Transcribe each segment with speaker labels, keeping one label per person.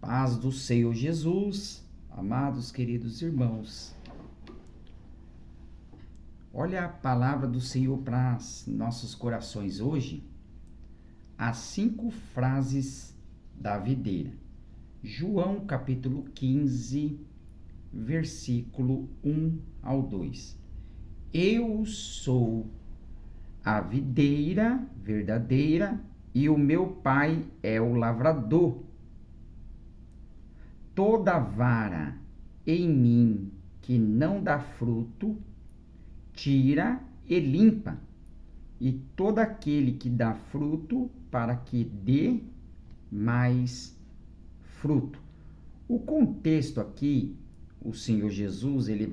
Speaker 1: Paz do Senhor Jesus, amados queridos irmãos. Olha a palavra do Senhor para nossos corações hoje. As 5 frases da videira. João capítulo 15, versículo 1 ao 2. Eu sou a videira verdadeira e o meu pai é o lavrador. Toda vara em mim que não dá fruto, tira e limpa, e todo aquele que dá fruto, para que dê mais fruto. O contexto aqui, o Senhor Jesus, ele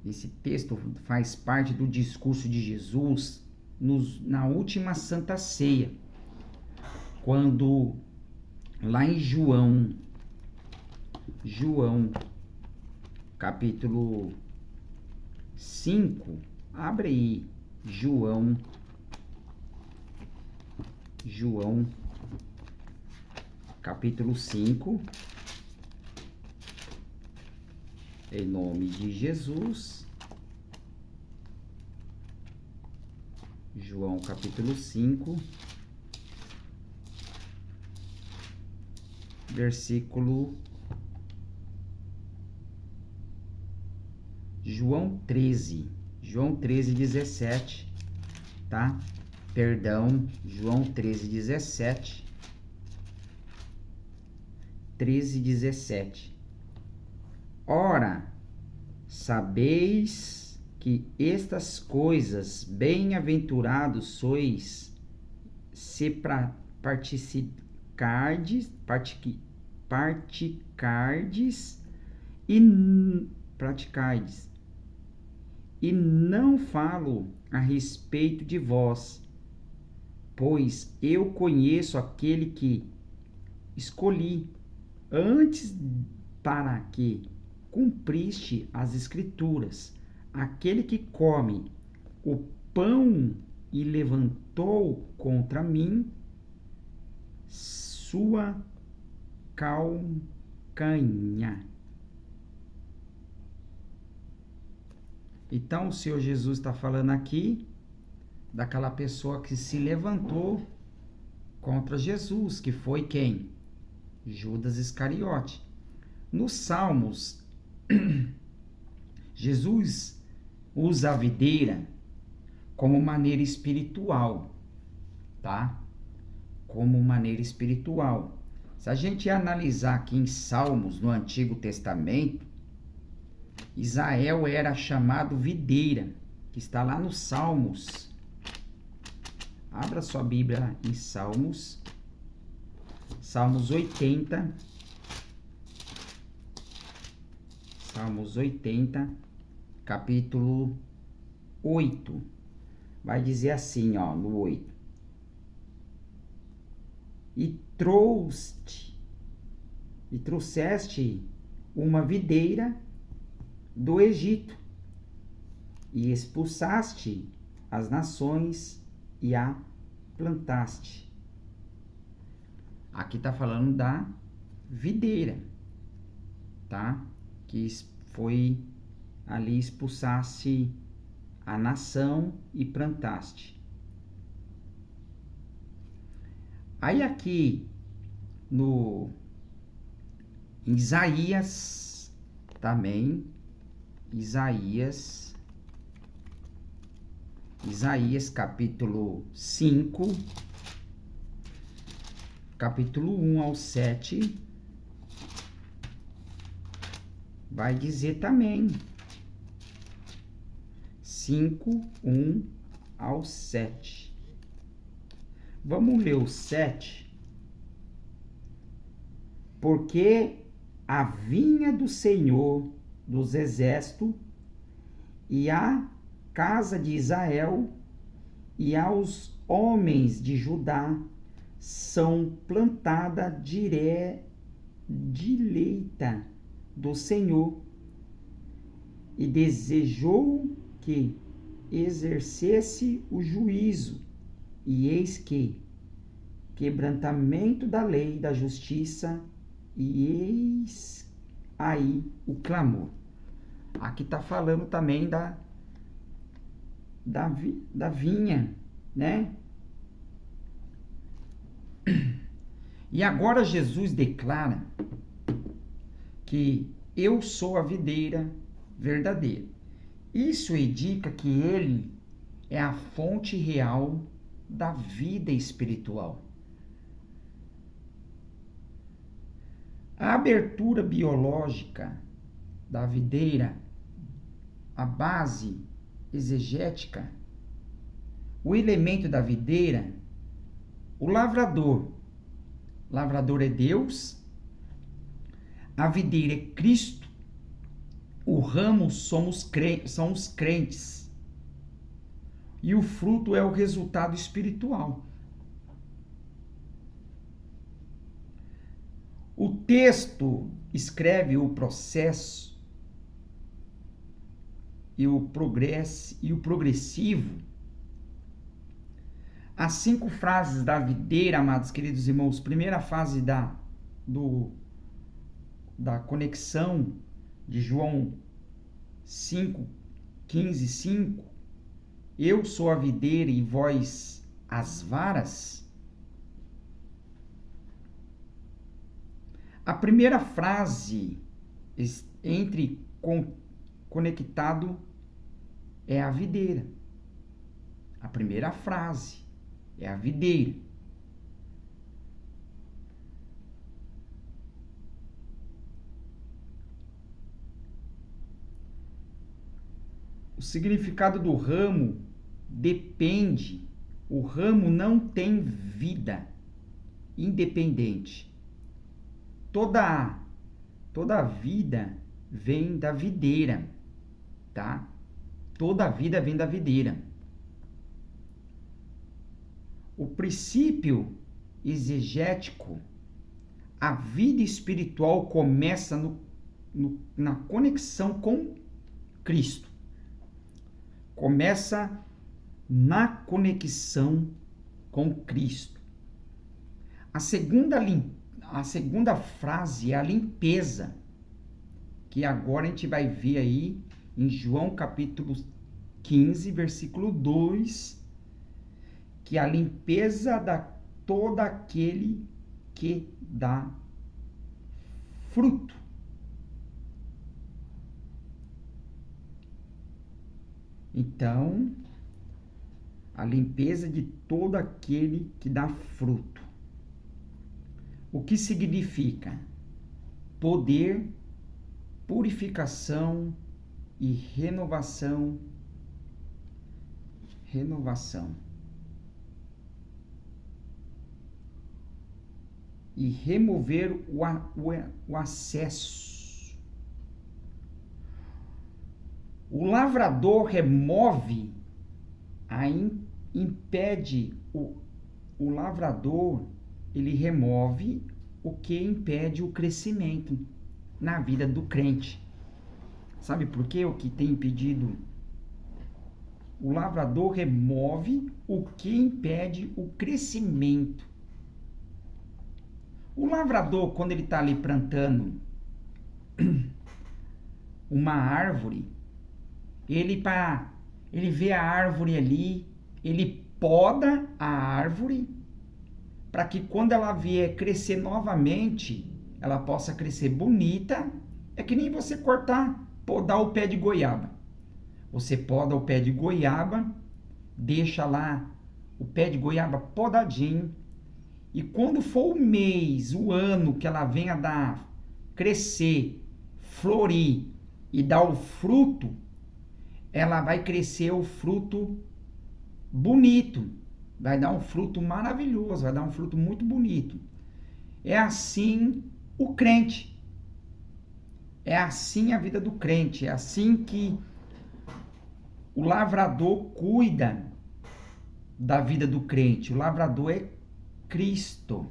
Speaker 1: esse texto faz parte do discurso de Jesus na última Santa Ceia, quando lá em João capítulo 5, abre aí, João capítulo 5, em nome de Jesus. João capítulo 5, versículo João 13, 17, tá? Perdão, João 13, 17. Ora, sabeis que estas coisas, bem-aventurados sois, se praticardes e não falo a respeito de vós, pois eu conheço aquele que escolhi antes para que cumpriste as Escrituras, aquele que come o pão e levantou contra mim sua calcanha. Então o Senhor Jesus está falando aqui daquela pessoa que se levantou contra Jesus, que foi quem? Judas Iscariote. Nos Salmos, Jesus usa a videira como maneira espiritual, tá? Como maneira espiritual. Se a gente analisar aqui em Salmos, no Antigo Testamento, Israel era chamado videira, que está lá nos Salmos. Abra sua Bíblia em Salmos 80. Salmos 80, capítulo 8. Vai dizer assim, ó, no 8. E trouxeste uma videira do Egito, e expulsaste as nações e a plantaste. Aqui está falando da videira, tá? Que foi ali, expulsaste a nação e plantaste. Aí aqui no Isaías também, Isaías capítulo 5, capítulo 1 ao 7, vai dizer também, 5, 1 ao 7. Vamos ler o 7. Porque a vinha do Senhor dos Exércitos e a casa de Israel e aos homens de Judá são plantada direita do Senhor, e desejou que exercesse o juízo, e eis que quebrantamento da lei, da justiça, e eis aí o clamor. Aqui está falando também da vinha, né? E agora Jesus declara que eu sou a videira verdadeira. Isso indica que ele é a fonte real da vida espiritual. A abertura biológica da videira, a base exegética, o elemento da videira, o lavrador. Lavrador é Deus, a videira é Cristo, o ramo são os crentes e o fruto é o resultado espiritual. O texto escreve o processo e o progressivo. As 5 frases da videira, amados queridos irmãos, primeira fase da conexão de João 5:15, eu sou a videira e vós as varas. A primeira frase conectado é a videira. A primeira frase é a videira. O significado do ramo depende. O ramo não tem vida independente. Toda vida vem da videira, tá? Toda vida vem da videira. O princípio exegético, a vida espiritual começa na conexão com Cristo. Começa na conexão com Cristo. A segunda frase é a limpeza, que agora a gente vai ver aí em João capítulo 15, versículo 2, que a limpeza da todo aquele que dá fruto. Então, a limpeza de todo aquele que dá fruto. O que significa? Poder, purificação e renovação. E remover o acesso. O lavrador remove, impede o lavrador, ele remove o que impede o crescimento na vida do crente. Sabe por quê? O que tem impedido? O lavrador remove o que impede o crescimento. O lavrador, quando ele está ali plantando uma árvore, ele vê a árvore ali, ele poda a árvore para que quando ela vier crescer novamente, ela possa crescer bonita. É que nem você podar o pé de goiaba. Você poda o pé de goiaba, deixa lá o pé de goiaba podadinho, e quando for o mês, o ano que ela venha crescer, florir e dar o fruto, ela vai crescer o fruto bonito, vai dar um fruto maravilhoso, vai dar um fruto muito bonito. É assim o crente. É assim a vida do crente, é assim que o lavrador cuida da vida do crente. O lavrador é Cristo,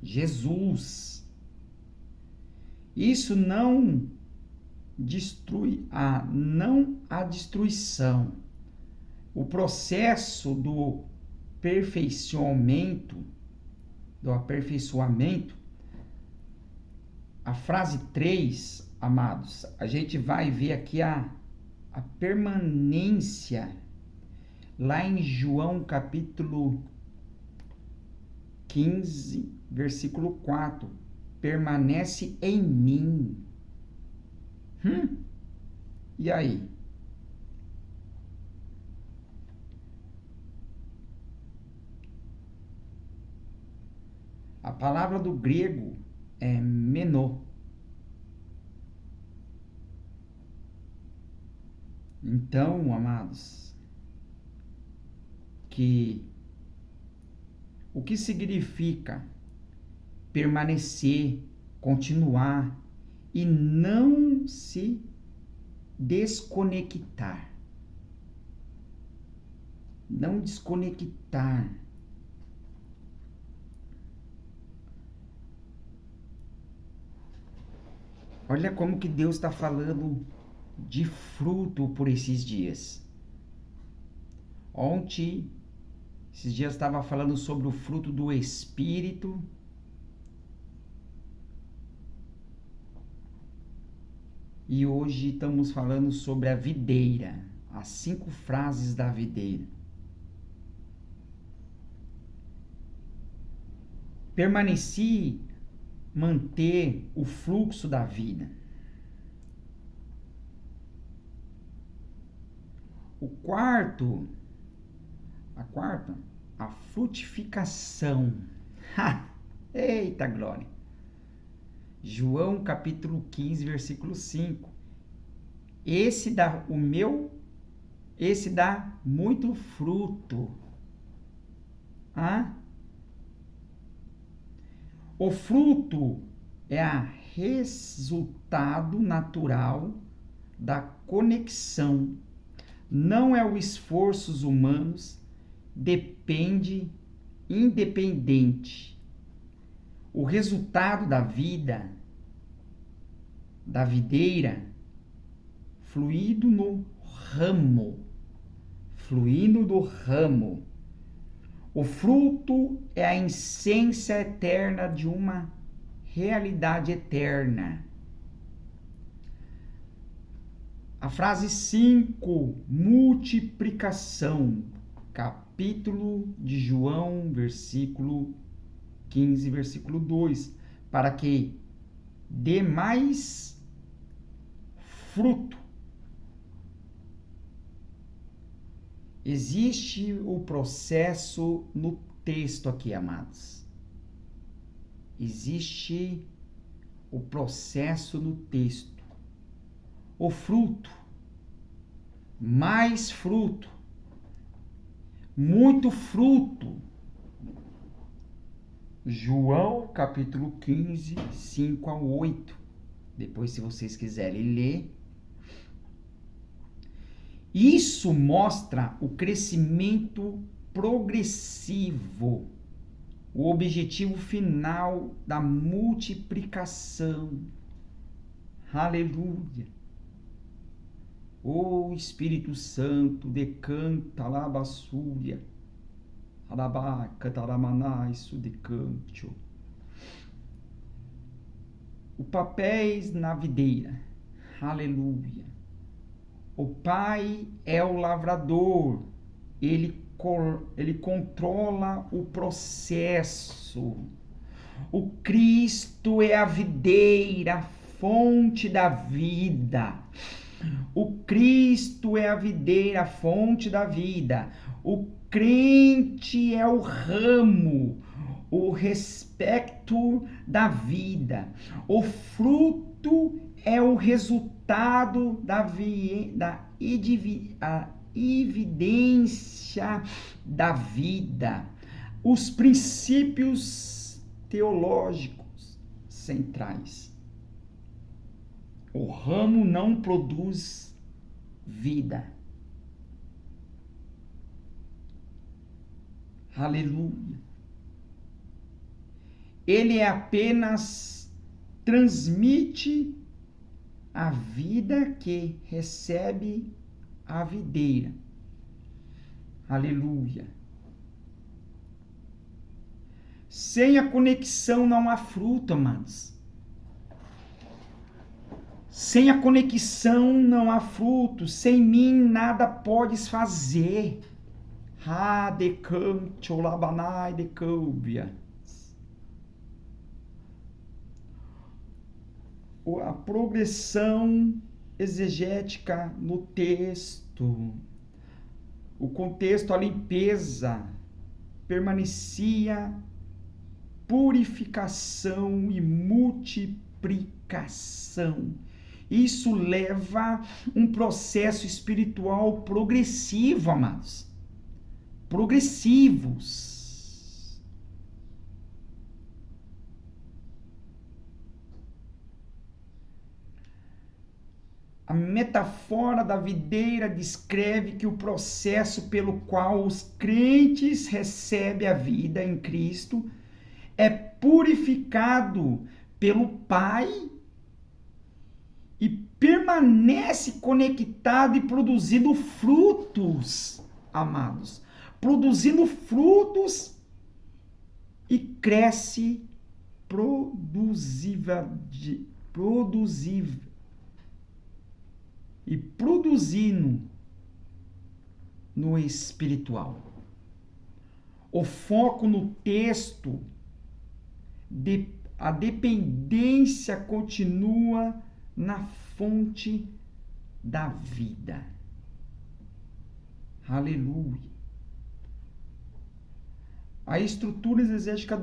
Speaker 1: Jesus. Isso não destrui a destruição. O processo aperfeiçoamento, a frase 3, amados, a gente vai ver aqui a permanência, lá em João capítulo 15, versículo 4, permanece em mim. E aí? A palavra do grego é menô. Então, amados, o que significa permanecer, continuar e não se desconectar? Não desconectar. Olha como que Deus está falando de fruto por esses dias. Ontem, esses dias estava falando sobre o fruto do Espírito. E hoje estamos falando sobre a videira, as 5 frases da videira. Permaneci, manter o fluxo da vida. A frutificação. Eita glória! João capítulo 15, versículo 5. Esse dá muito fruto. O fruto é a resultado natural da conexão. Não é o esforços humanos, independente. O resultado da vida, da videira, fluindo do ramo. O fruto é a essência eterna de uma realidade eterna. A frase 5, multiplicação, capítulo de João, versículo 15, versículo 2, para que dê mais fruto. Existe o processo no texto aqui, amados. Existe o processo no texto. O fruto, mais fruto, muito fruto. João capítulo 15, 5 a 8. Depois, se vocês quiserem ler. Isso mostra o crescimento progressivo, o objetivo final da multiplicação. Aleluia! O Espírito Santo decanta labassúria, alabaca taramaná, isso decantio. O papéis na videira. Aleluia! O Pai é o lavrador, ele controla o processo. O Cristo é a videira, a fonte da vida. O Cristo é a videira, a fonte da vida. O crente é o ramo, o respeito da vida. O fruto é o resultado da evidência da vida. Os princípios teológicos centrais. O ramo não produz vida. Aleluia. Ele apenas transmite a vida que recebe a videira. Aleluia. Sem a conexão não há fruto, amados. Sem a conexão não há fruto. Sem mim nada podes fazer. Ha de canto labanai de câmbia. A progressão exegética no texto. O contexto, a limpeza, permanecia purificação e multiplicação. Isso leva um processo espiritual progressivo, amados. Progressivos. A metáfora da videira descreve que o processo pelo qual os crentes recebem a vida em Cristo é purificado pelo Pai e permanece conectado e produzindo frutos, amados. Produzindo frutos e cresce produzindo no espiritual. O foco no texto, a dependência continua na fonte da vida. Aleluia. A estrutura exegética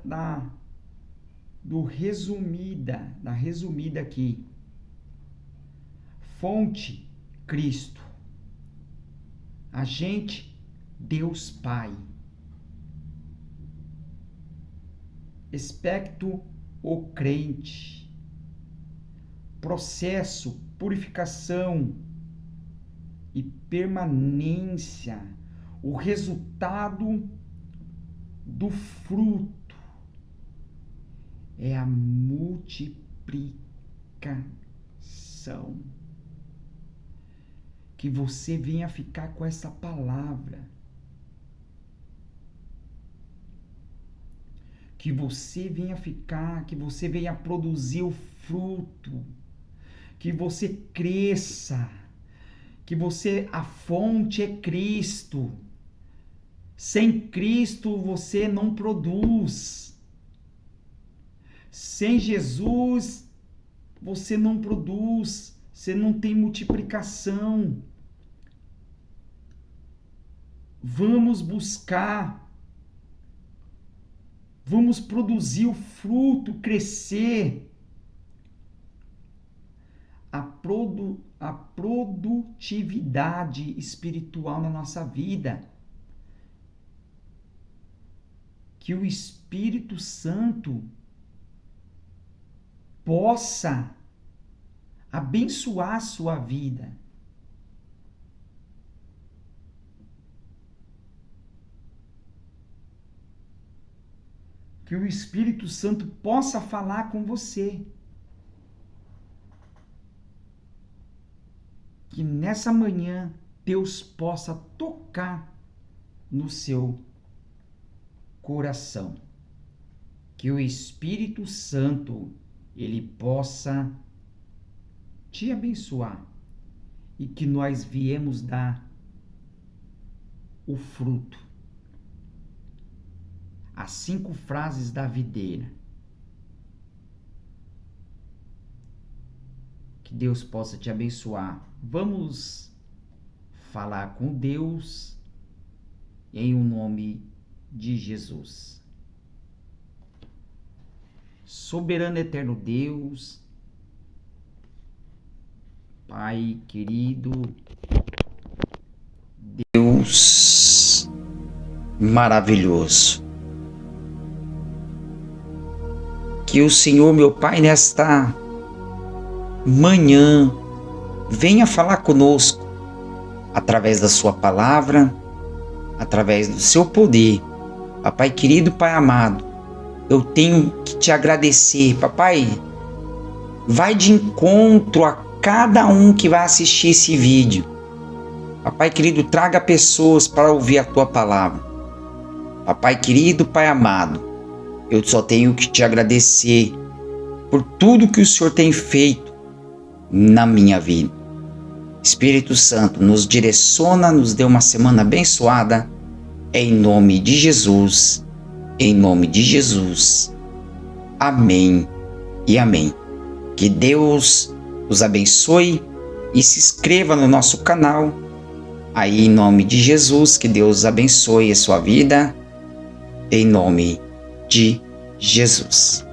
Speaker 1: da resumida aqui. Fonte, Cristo. Agente, Deus Pai. Aspecto, o crente. Processo, purificação e permanência. O resultado do fruto é a multiplicação. Que você venha ficar com essa palavra. Que você venha ficar, que você venha produzir o fruto. Que você cresça. Que a fonte é Cristo. Sem Cristo você não produz. Sem Jesus você não produz. Você não tem multiplicação. Vamos buscar. Vamos produzir o fruto, crescer. A produtividade espiritual na nossa vida. Que o Espírito Santo possa abençoar a sua vida. Que o Espírito Santo possa falar com você. Que nessa manhã Deus possa tocar no seu coração. Que o Espírito Santo, ele possa te abençoar. E que nós viemos dar o fruto. As 5 frases da videira. Que Deus possa te abençoar. Vamos falar com Deus em o nome de Jesus. Soberano eterno Deus, Pai querido, Deus maravilhoso. Que o Senhor, meu Pai, nesta manhã, venha falar conosco através da sua palavra, através do seu poder. Papai querido, Pai amado, eu tenho que te agradecer. Papai, vai de encontro a cada um que vai assistir esse vídeo. Papai querido, traga pessoas para ouvir a tua palavra. Papai querido, Pai amado, eu só tenho que te agradecer por tudo que o Senhor tem feito na minha vida. Espírito Santo, nos direciona, nos dê uma semana abençoada, em nome de Jesus, em nome de Jesus. Amém e amém. Que Deus os abençoe e se inscreva no nosso canal. Aí, em nome de Jesus, que Deus abençoe a sua vida, em nome de Jesus.